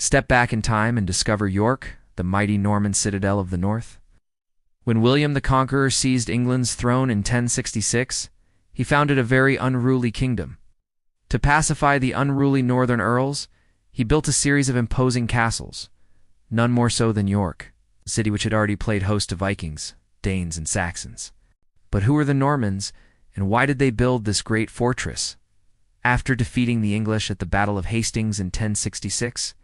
Step back in time and discover York, the mighty Norman citadel of the north. When William the Conqueror seized England's throne in 1066, he founded a very unruly kingdom. To pacify the unruly northern earls, he built a series of imposing castles, none more so than York, a city which had already played host to Vikings, Danes, and Saxons. But who were the Normans, and why did they build this great fortress? After defeating the English at the Battle of Hastings in 1066,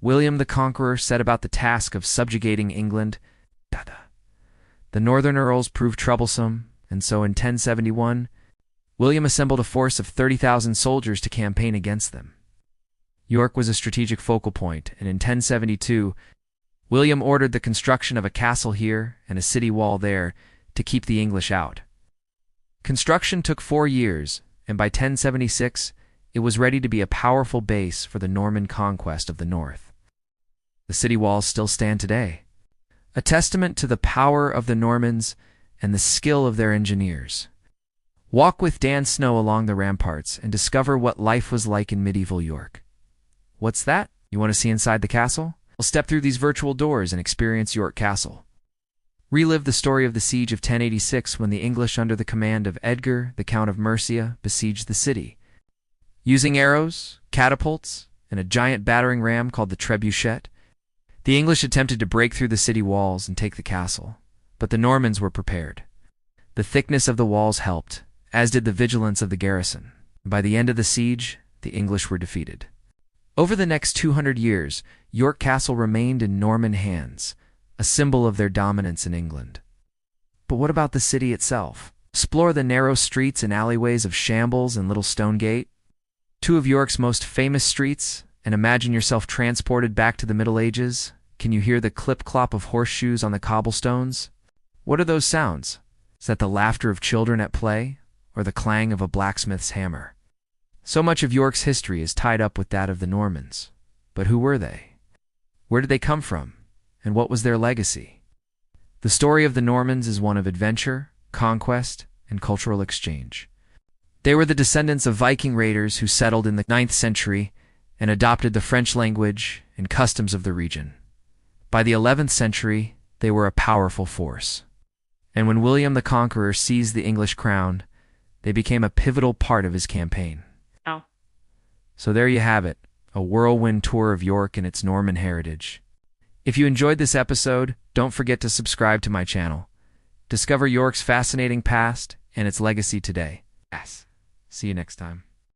William the Conqueror set about the task of subjugating England. The northern earls proved troublesome, and so in 1071, William assembled a force of 30,000 soldiers to campaign against them. York was a strategic focal point, and in 1072, William ordered the construction of a castle here and a city wall there to keep the English out. Construction took 4 years, and by 1076, it was ready to be a powerful base for the Norman conquest of the north. The city walls still stand today, a testament to the power of the Normans and the skill of their engineers. Walk with Dan Snow along the ramparts and discover what life was like in medieval York. What's that? You want to see inside the castle? Well, step through these virtual doors and experience York Castle. Relive the story of the siege of 1086 when the English under the command of Edgar, the Count of Mercia, besieged the city. Using arrows, catapults, and a giant battering ram called the trebuchet, the English attempted to break through the city walls and take the castle, but the Normans were prepared. The thickness of the walls helped, as did the vigilance of the garrison. By the end of the siege, the English were defeated. Over the next 200 years, York Castle remained in Norman hands, a symbol of their dominance in England. But what about the city itself? Explore the narrow streets and alleyways of Shambles and Little Stonegate, two of York's most famous streets, and imagine yourself transported back to the Middle Ages. Can you hear the clip-clop of horseshoes on the cobblestones? What are those sounds? Is that the laughter of children at play, or the clang of a blacksmith's hammer? So much of York's history is tied up with that of the Normans. But who were they? Where did they come from? And what was their legacy? The story of the Normans is one of adventure, conquest, and cultural exchange. They were the descendants of Viking raiders who settled in the 9th century and adopted the French language and customs of the region. By the 11th century, they were a powerful force. And when William the Conqueror seized the English crown, they became a pivotal part of his campaign. Oh. So there you have it, a whirlwind tour of York and its Norman heritage. If you enjoyed this episode, don't forget to subscribe to my channel. Discover York's fascinating past and its legacy today. Yes. See you next time.